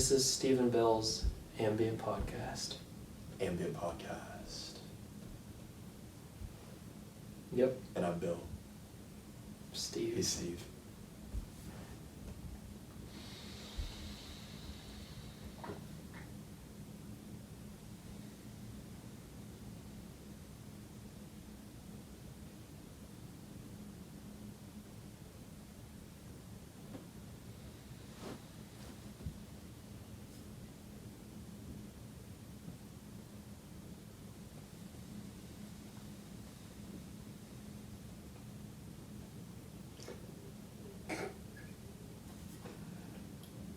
This is Stephen Bell's ambient podcast. Ambient podcast. Yep. And I'm Bill. Steve. He's Steve.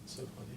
So funny.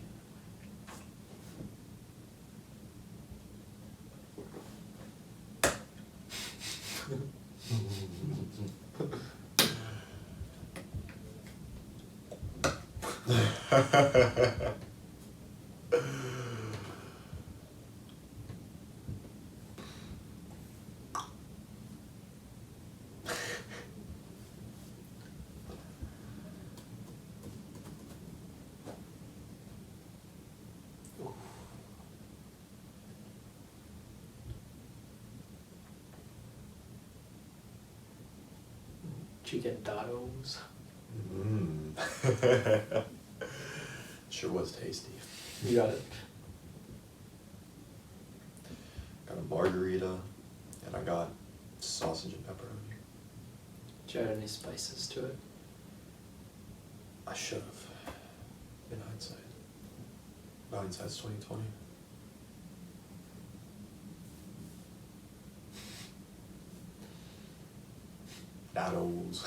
Chicken dados. Sure was tasty. You got it. Got a margarita, and I got sausage and pepperoni. Did you add any spices to it? I should have. In hindsight. Hindsight's 2020. Dados.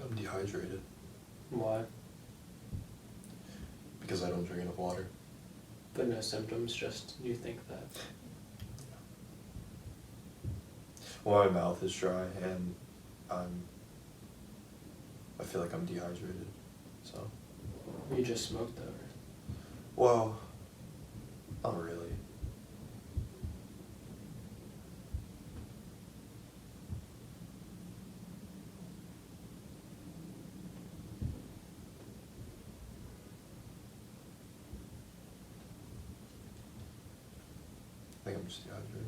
I'm dehydrated Why? because I don't drink enough water. But no symptoms, just you think that. Well, my mouth is dry and I feel like I'm dehydrated. So, You just smoked though, right? well, not really. I think I'm just dehydrated.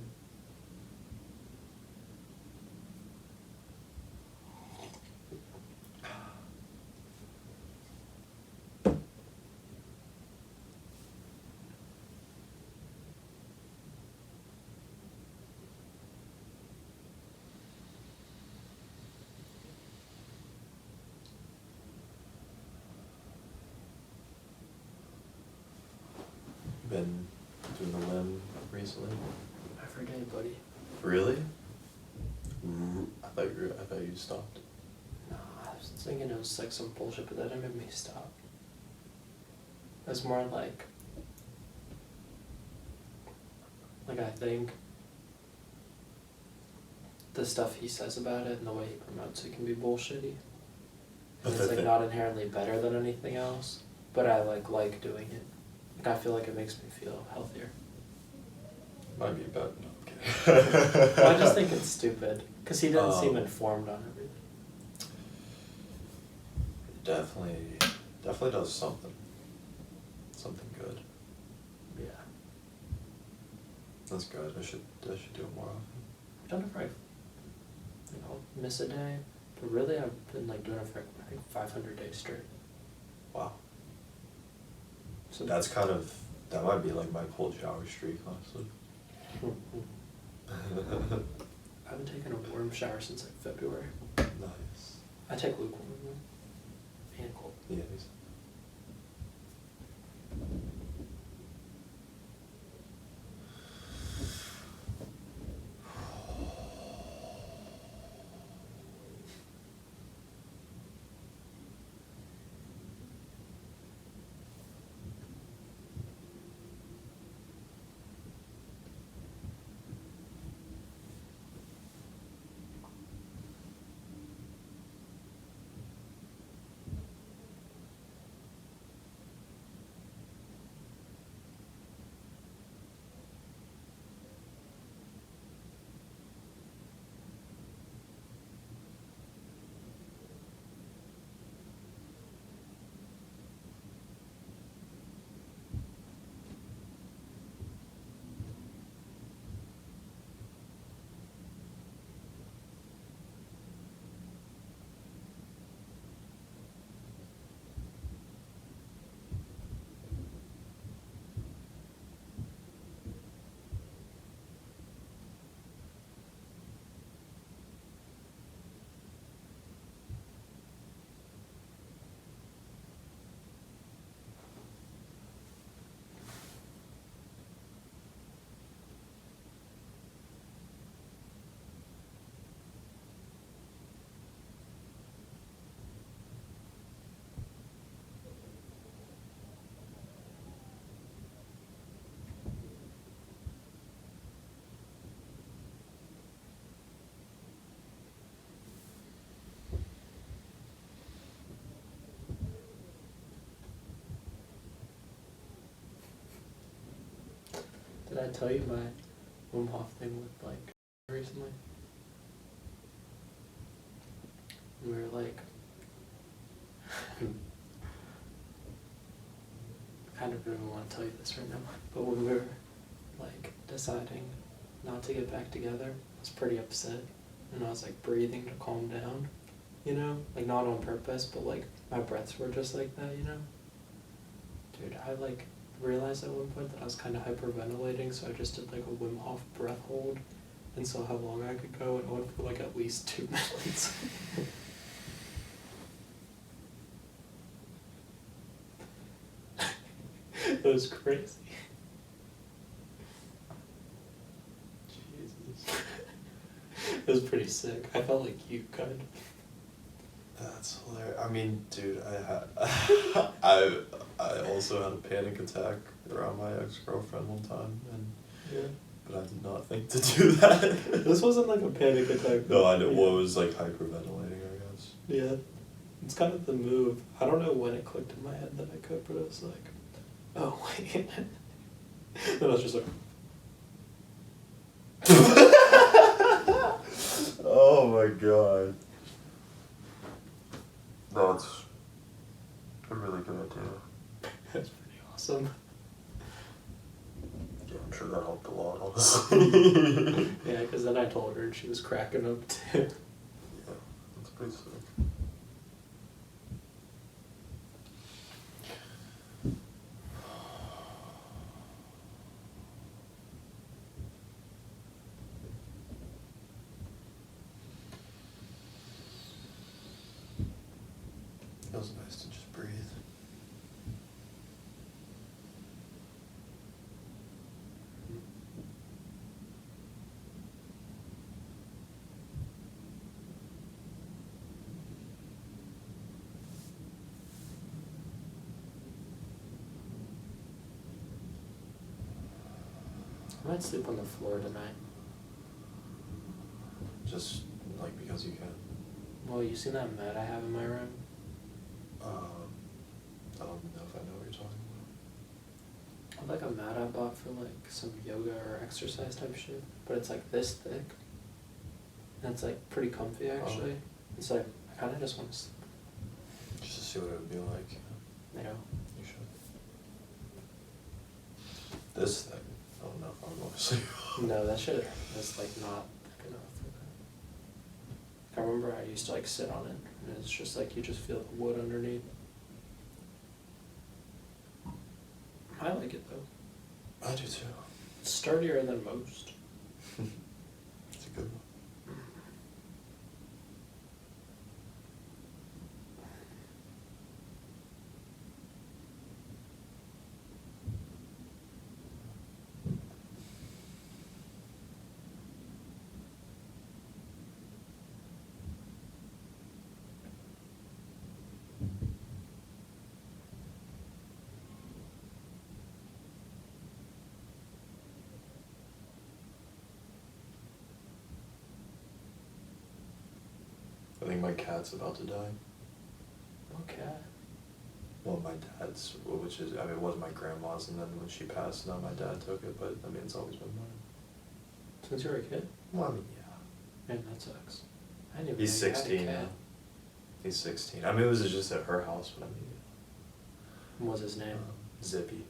Been doing the limb recently? Every day, buddy. Really? I thought you stopped. No, I was thinking it was like some bullshit, but that didn't make me stop. It was more like I think the stuff he says about it and the way he promotes it can be bullshitty. But And it's like not inherently better than anything else, but I like doing it. Like I feel like it makes me feel healthier. Might be better. No, I'm kidding. Well, I just think it's stupid because he didn't seem informed on everything. Definitely does something good. Yeah, That's good. I should do it more often. I've done it for miss a day, but really I've been doing it for I think 500 days straight. Wow. So That might be like my cold shower streak, honestly. I haven't taken a warm shower since February. Nice. I take lukewarm and cold. Yeah. Did I tell you my Wim Hof thing with like recently? We were like, I kind of don't even want to tell you this right now, but when we were like deciding not to get back together, I was pretty upset, and I was like breathing to calm down, you know, like not on purpose, but like my breaths were just like that, you know. Dude, I like realized at one point that I was kind of hyperventilating, so I just did like a Wim Hof breath hold and saw how long I could go, and it went for like at least 2 minutes. It was crazy. Jesus. It was pretty sick. I felt like you kind of. That's hilarious. I mean, dude, I also had a panic attack around my ex-girlfriend one time, Yeah. but I did not think to do that. This wasn't like a panic attack. No, I know. Well, it was like hyperventilating, I guess. Yeah. It's kind of the move. I don't know when it clicked in my head that I could, but it was like, oh wait. And I was just like. Oh my god. That's a really good idea. That's pretty awesome. Yeah, I'm sure that helped a lot, honestly. Yeah, because then I told her and she was cracking up too. Yeah, that's pretty sick. Feels nice to just breathe. I might sleep on the floor tonight. Just like because you can. Well, you seen that mat I have in my room? I don't know if I know what you're talking I have like a mat I bought for like some yoga or exercise type shit, but it's like this thick. And it's like pretty comfy actually. It's like, I kind of just want to sleep. about. Just to see what it would be like. You know? You should. This thing, I don't know if I'm going to sleep. No, that shit is like not thick enough for that. I remember I used to like sit on it, and it's just like you just feel the wood underneath. I like it though. I do too. It's sturdier than most. It's a good one. I think my cat's about to die. Okay. Well, my dad's, which is, I mean, it was my grandma's, and then when she passed, now my dad took it, but I mean, it's always been mine. Since you were a kid? Well, I mean, yeah. Man, that sucks. I didn't even He's know you had a 16 cat. now. He's 16. I mean, it was just at her house, but I mean, What was his name? Zippy.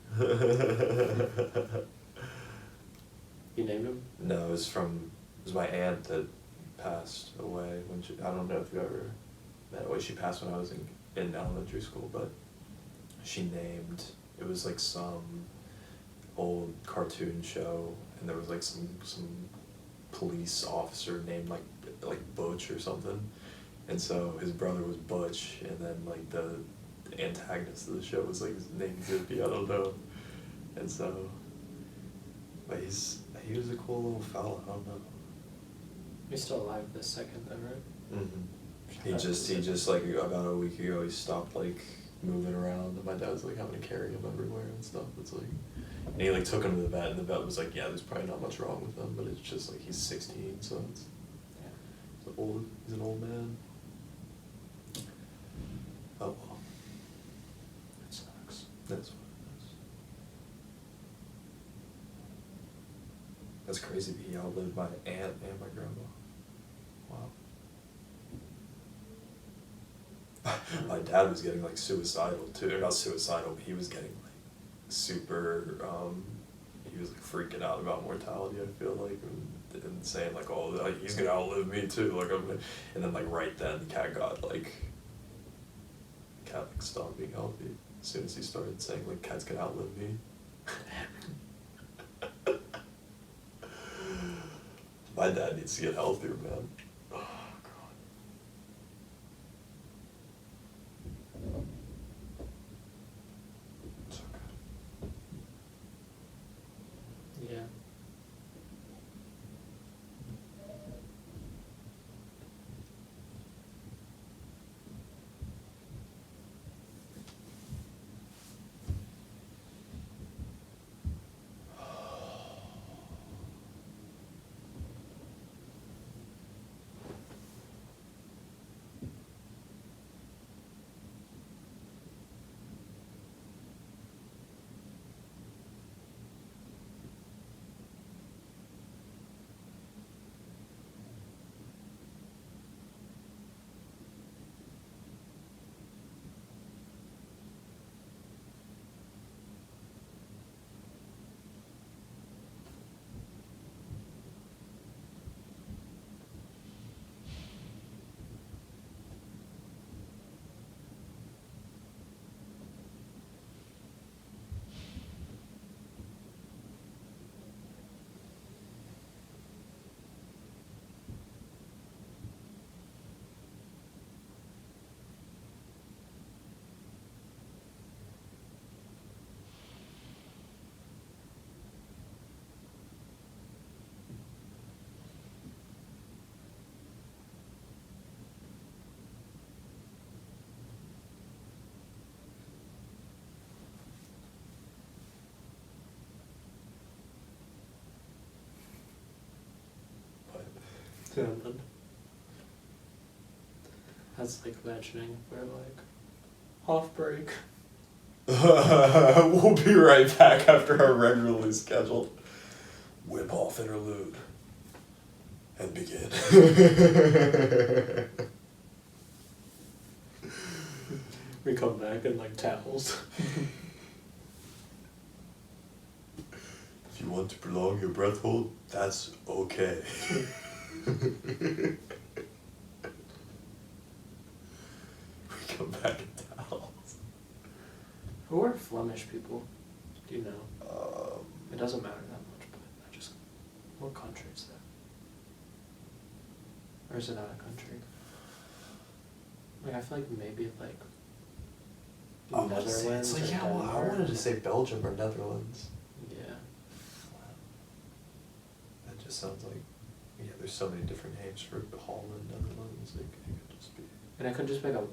You named him? No, it was my aunt that passed away when she, I don't know if you ever met, well, she passed when I was in elementary school, but she named, it was like some old cartoon show, and there was like some police officer named like Butch or something, and so his brother was Butch, and then like the antagonist of the show was like named Zippy, I don't know, and so, but he was a cool little fella, I don't know. He's still alive this second though, right? Mm-hmm. He just like about a week ago, he stopped like moving around, and my dad's like having to carry him everywhere and stuff. It's like, and he like took him to the vet, and the vet was like, yeah, there's probably not much wrong with him, but it's just like he's 16, so he's an old man. Oh well. That sucks. That's what it That's crazy, but he outlived my aunt and my grandma. Wow. My dad was getting like suicidal too, or not suicidal, but he was getting like super, he was like freaking out about mortality, I feel like, and saying like, oh, like, he's gonna outlive me too, like, and then like right then the cat stopped being healthy as soon as he started saying like cats can outlive me. My dad needs to get healthier, man. Oh, God. So good. Yeah. Finland. That's like imagining we're like off break. We'll be right back after our regularly scheduled whip off interlude and begin. We come back in like towels. If you want to prolong your breath hold, that's okay. We come back in towels. Who are Flemish people? Do you know? It doesn't matter that much, but what country is that? Or is it not a country? Like, I feel like maybe like Netherlands It's like, or yeah, well, I Denmark. wanted to say Belgium or Netherlands. Yeah. That just sounds like, yeah, there's so many different names for Holland, Netherlands, it could just be. And it could just be a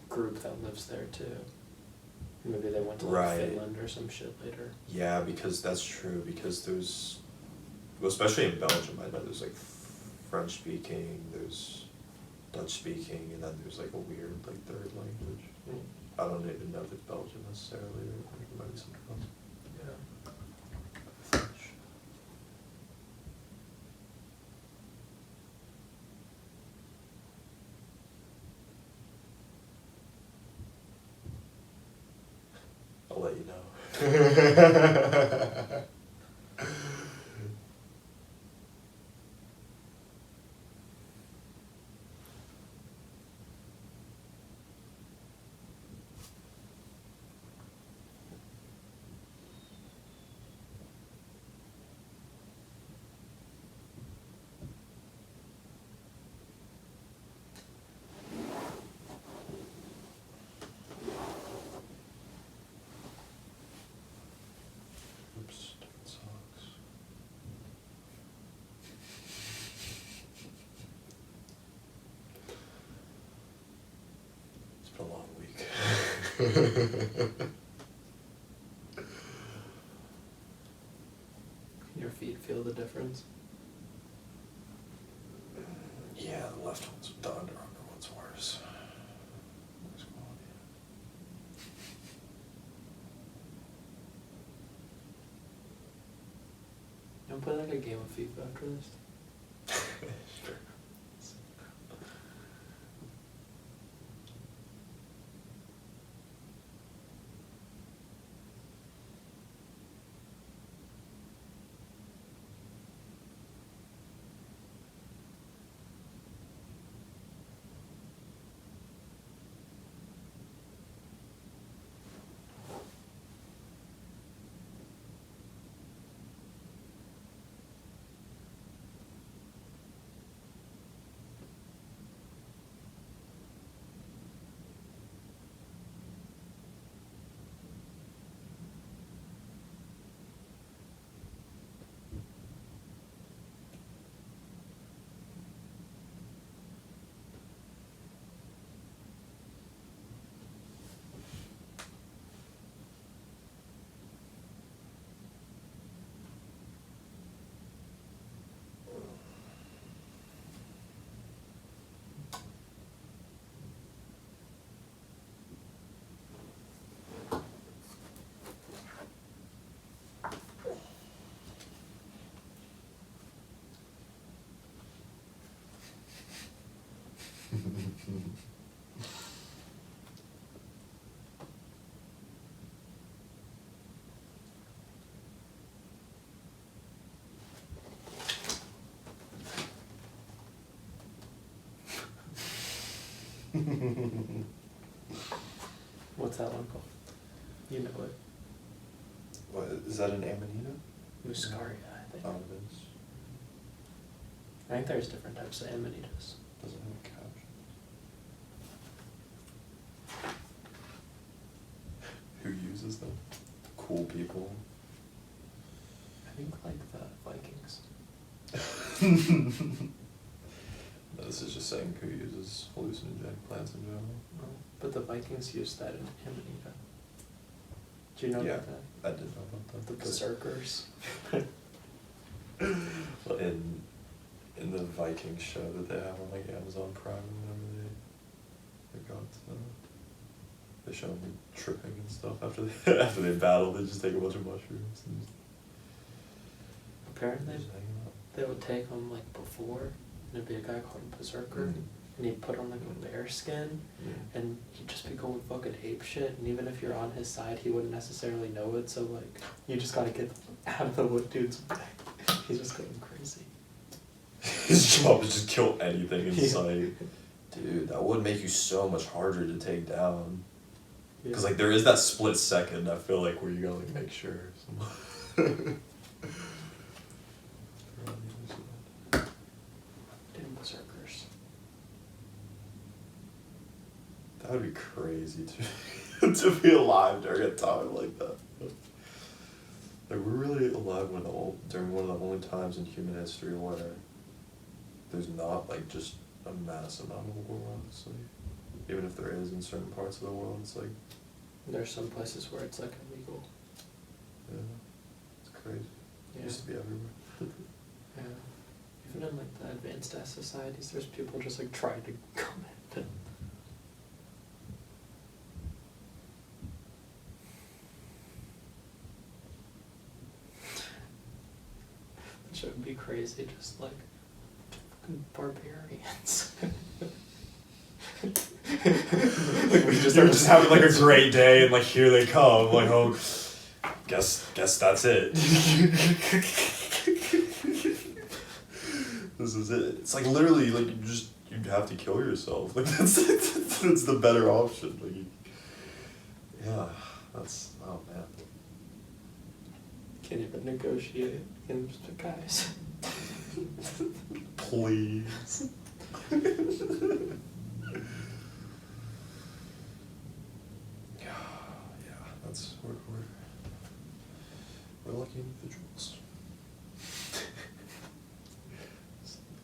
group that lives there too. Maybe they went to like Right. Finland or some shit later. Yeah, because that's true, because there's, well, especially in Belgium, I know there's like French speaking, there's Dutch speaking, and then there's like a weird like third language. I don't even know if it's Belgium necessarily, or I think it might be something else. Yeah. French. I'll let you know. Oops, different socks. It's been a long week. Can your feet feel the difference? Yeah, the left one's, the Under Armour one's worse. Worse quality. I'm play like a game of FIFA after this? Sure. What's that one called? You know it. What, is that an Amanita? Muscaria, I think. Oh, it is. I think there's different types of amanitas. Doesn't have captions. Who uses them? Cool people. I think like the Vikings. No, this is just saying who uses hallucinogenic plants in general. Oh, but the Vikings used that in Amanita. Do you know Yeah, about that? I did know about that. The berserkers. Well, in the Viking show that they have on like Amazon Prime or whatever, they got they show them tripping and stuff after they after they battle. They just take a bunch of mushrooms and Apparently, just hang out. they would take them like before, and there'd be a guy called a berserker, Mhm. and he'd put on like a bear skin, Yeah. and he'd just be going fucking ape shit, and even if you're on his side, he wouldn't necessarily know it, so like, you just gotta get out of the wood dude's way. He's just going crazy. His job is just kill anything in Yeah. sight. Dude, that would make you so much harder to take down. Yeah. Because like there is that split second, I feel like, where you gotta like make sure. Damn berserkers. That would be crazy to be alive during a time like that. Like we're really alive during one of the only times in human history where there's not like just a mass amount of war, honestly. Even if there is in certain parts of the world, it's like, There's some places where it's like illegal. yeah, it's crazy. Yeah. It used to be everywhere. Yeah. Even in like the advanced ass societies, there's people just like trying to come in. Which would be crazy, just like fucking barbarians. Like we just are just having like a great day and like here they come, like, oh, guess that's it. This is it. It's like literally like you have to kill yourself. Like that's the better option. Like yeah, that's, oh man. Can't even negotiate. Can't just pick guys. Please. Yeah, that's we're lucky individuals.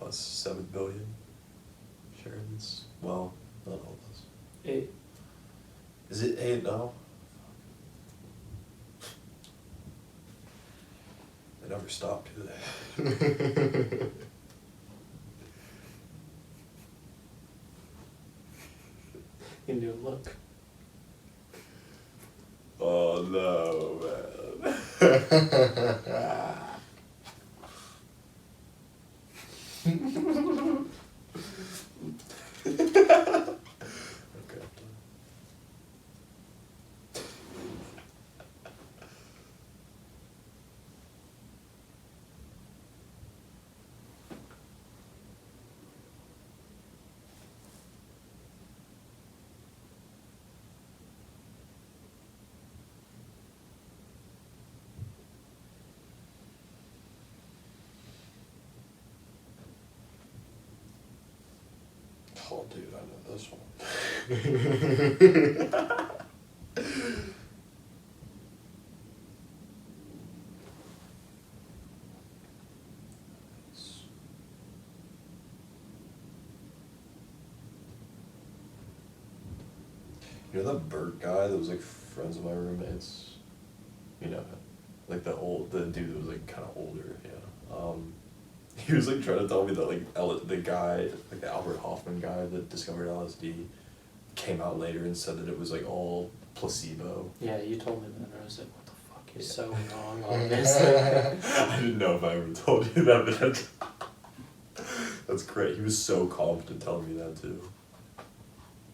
Us 7 billion sharing this. Well, not all of us. 8. Is it 8 now? They never stop, do they? You new look. Oh no, man. Oh, dude, I know this one. You know that Bert guy that was like friends with my roommates? You know, like the dude that was like kind of older, yeah. He was like trying to tell me that like the guy, like the Albert Hoffman guy that discovered LSD, came out later and said that it was like all placebo. Yeah, you told me that, and I was like, what the fuck? You're Yeah. so wrong, obviously. I didn't know if I ever told you that, but that's great. He was so confident telling me that too.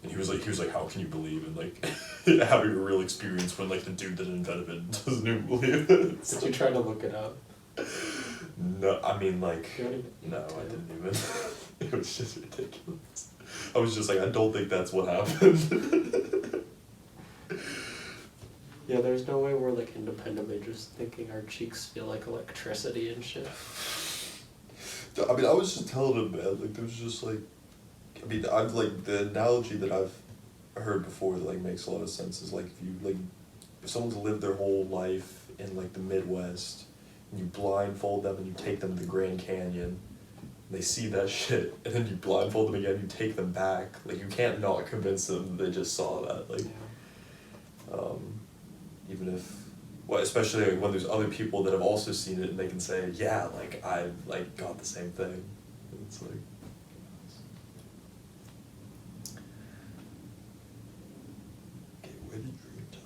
And he was like, how can you believe in like having a real experience when like the dude that invented it doesn't even believe it? Did you try to look it up? No, I mean like, You don't even need no, to. I didn't even. It was just ridiculous. I was just like, I don't think that's what happened. Yeah, there's no way we're like independently just thinking our cheeks feel like electricity and shit. I mean, I was just telling him, man, like, there's just, like, I mean, I've, like, the analogy that I've heard before that, like, makes a lot of sense is, like, if someone's lived their whole life in, like, the Midwest, and you blindfold them and you take them to the Grand Canyon, and they see that shit, and then you blindfold them again, you take them back, like, you can't not convince them that they just saw that, like, even if, well, especially like when there's other people that have also seen it and they can say, yeah, like, I, like, got the same thing. It's like... Okay, where did dream time?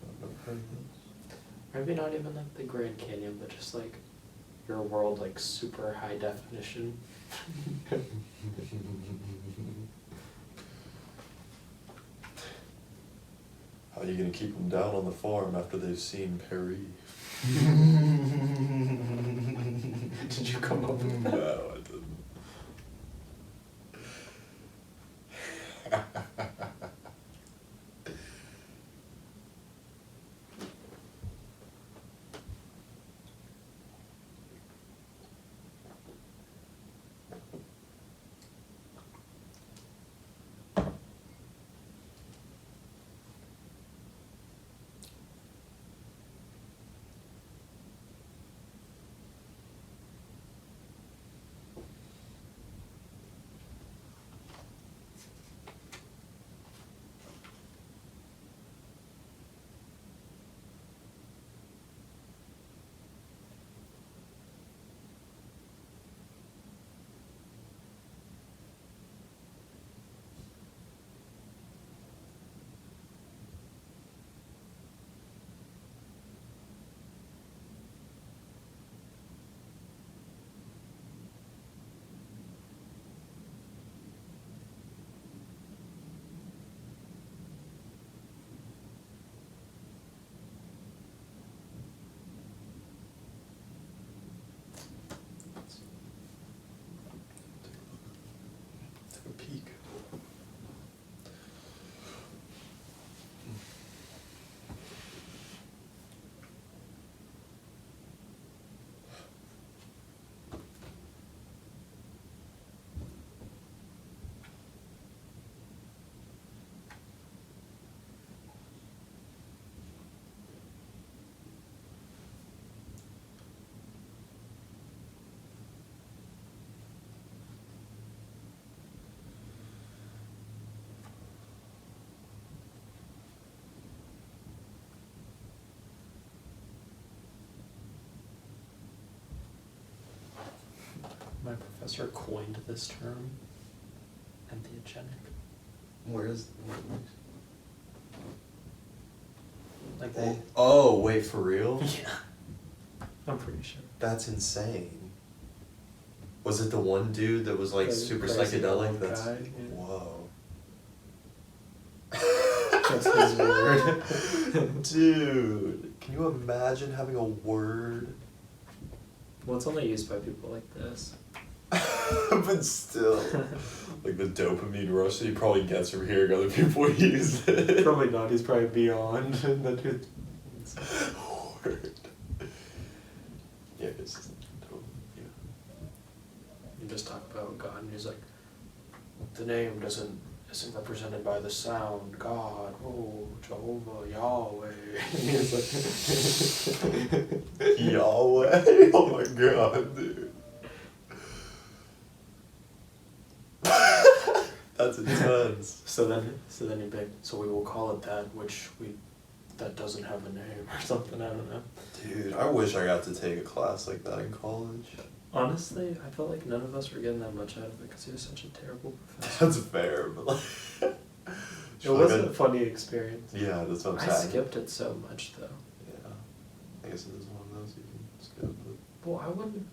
I've never heard of this. Maybe not even like the Grand Canyon, but just like your world, like super high definition. How are you gonna keep them down on the farm after they've seen Perry? Did you come up with that? No, I didn't. Take a peek. My professor coined this term, entheogenic. Where is... Like they. Oh, wait, for real? Yeah. I'm pretty sure. That's insane. Was it the one dude that was like The super crazy psychedelic? old That's guy, yeah. whoa. That's his word. Dude, can you imagine having a word? Well, it's only used by people like this. But still, like the dopamine rush that he probably gets from hearing other people use it. Probably not. He's probably beyond that dude. Word. Yeah, it's just totally, yeah. and just talk about God, and he's like, the name isn't represented by the sound, God, oh, Jehovah, Yahweh. And he's like, Yahweh? Oh my god, dude. That's intense. so then he'd be like, so we will call it that that doesn't have a name or something, I don't know. Dude, I wish I got to take a class like that in college. Honestly, I felt like none of us were getting that much out of it because he was such a terrible professor. That's fair, but like... It wasn't a funny experience. Yeah, that's what I'm I saying. skipped it so much though. Yeah. I guess it is one of those you can skip, but... Well,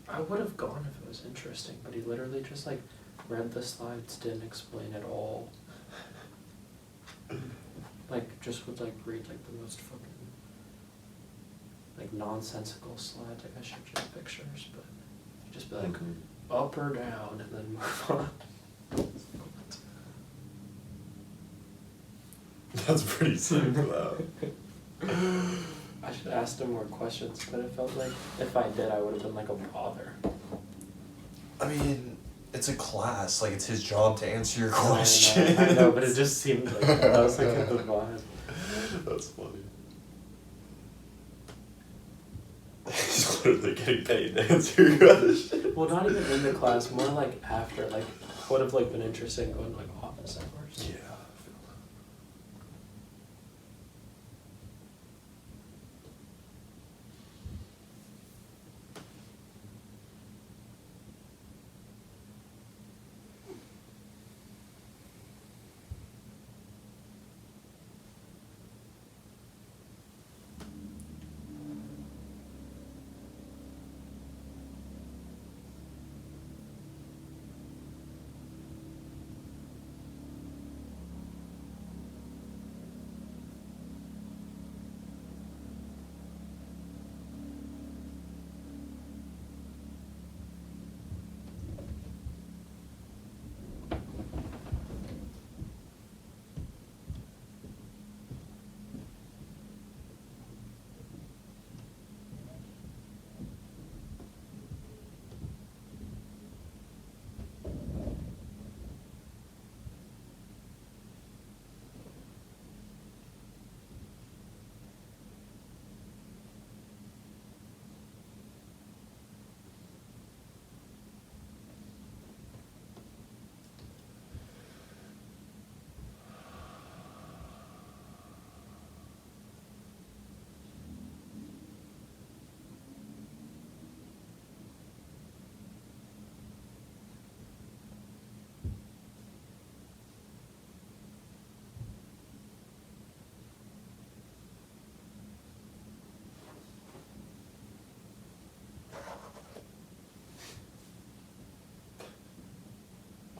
I would have gone if it was interesting, but he literally just like read the slides, didn't explain at all. Like just would like read like the most fucking like nonsensical slides. Like I showed you the pictures, but he'd just be like up or down and then move on. That's pretty sick though. I should have asked him more questions, but it felt like if I did, I would have been like a bother. I mean, it's a class. Like, it's his job to answer your I questions. know, but it just seemed like that was like the vibe. That's funny. He's literally getting paid to answer your questions. Well, not even in the class, more like after. Like, would have like been interesting going to like office hours. Yeah.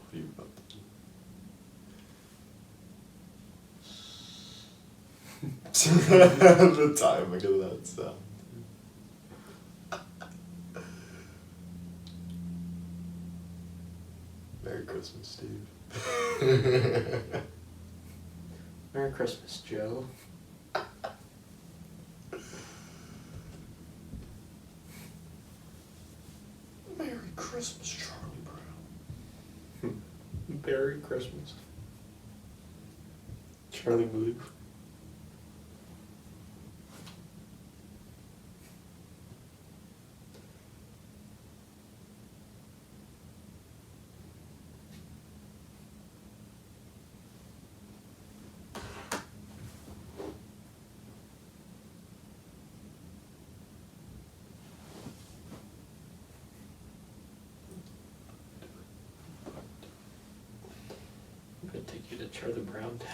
What are you about to do? The timing of that sound. Merry Christmas, Steve. Merry Christmas, Joe. Merry Christmas, Charlie Brown. Merry Christmas. Charlie Blue. I'm gonna take you to Charlie Brown Town.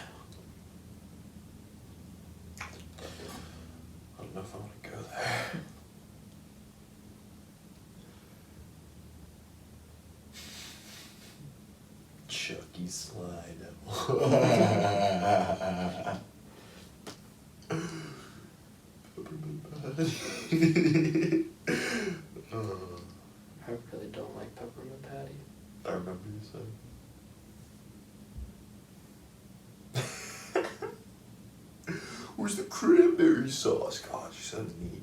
I don't know if I want to go there. Chucky Slide. Peppermint Patty. I really don't like peppermint patty. I remember you saying. Where's the cranberry sauce? God, you're so needy.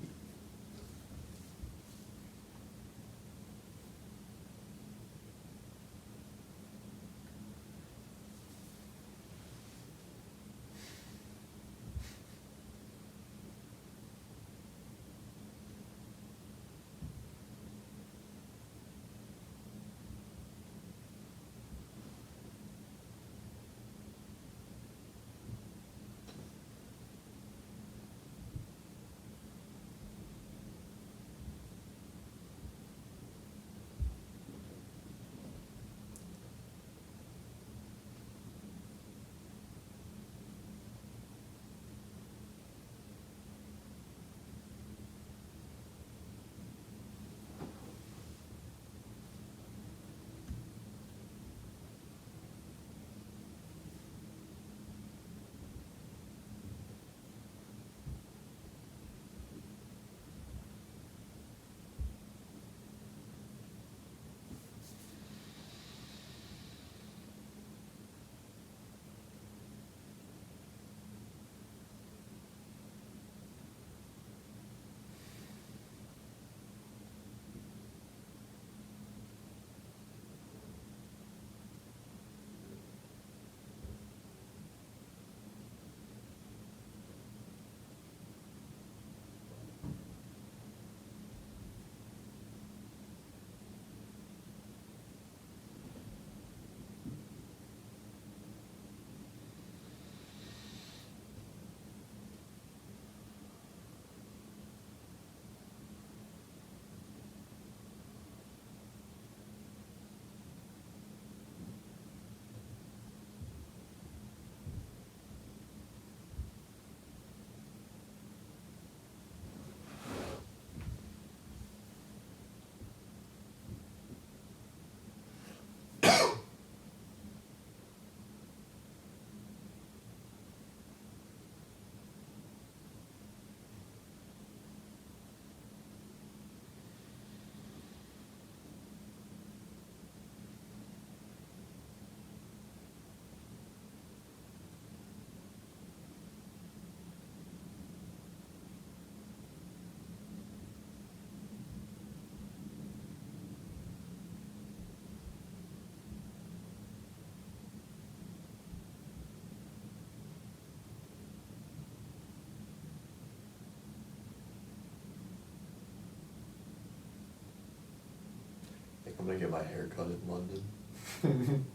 I'm gonna get my hair cut in London.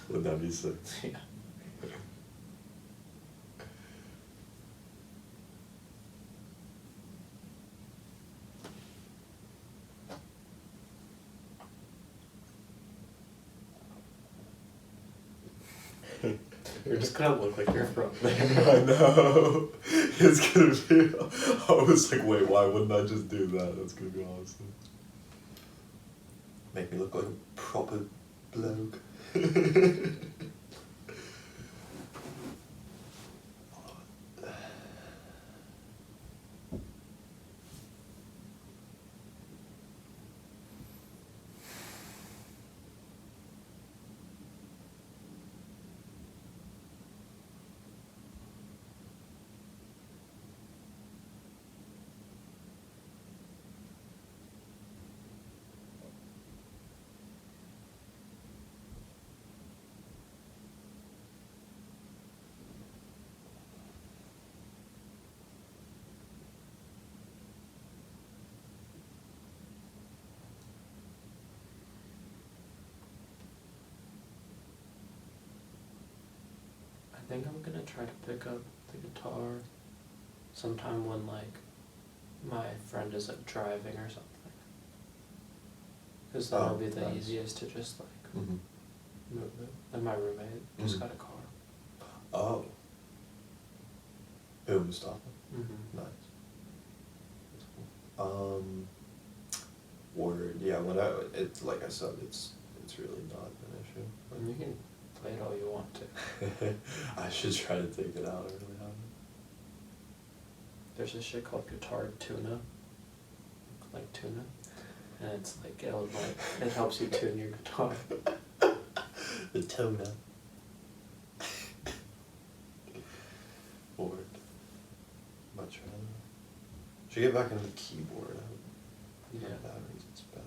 Would that be sick? Yeah. You're just gonna look like you're from there. I know. It's gonna be. I was like, wait, why wouldn't I just do that? That's gonna be awesome. Make me look like a proper bloke. I think I'm gonna try to pick up the guitar sometime when like my friend is like driving or something. Cause then it'll be the nice. easiest to just like Mm-hmm. move it. And my roommate just Mhm. got a car. Oh. Who, Mustafa? Mm-hmm. Nice. That's cool. Word. Yeah. It's like I said, it's really not an issue. And you can play it all you want to. I should try to take it out. I really haven't. There's this shit called guitar tuna, like tuna, and it's like it helps you tune your guitar. The tuna. Word. Much rather. Should get back into the keyboard. Yeah. Batteries, it's better.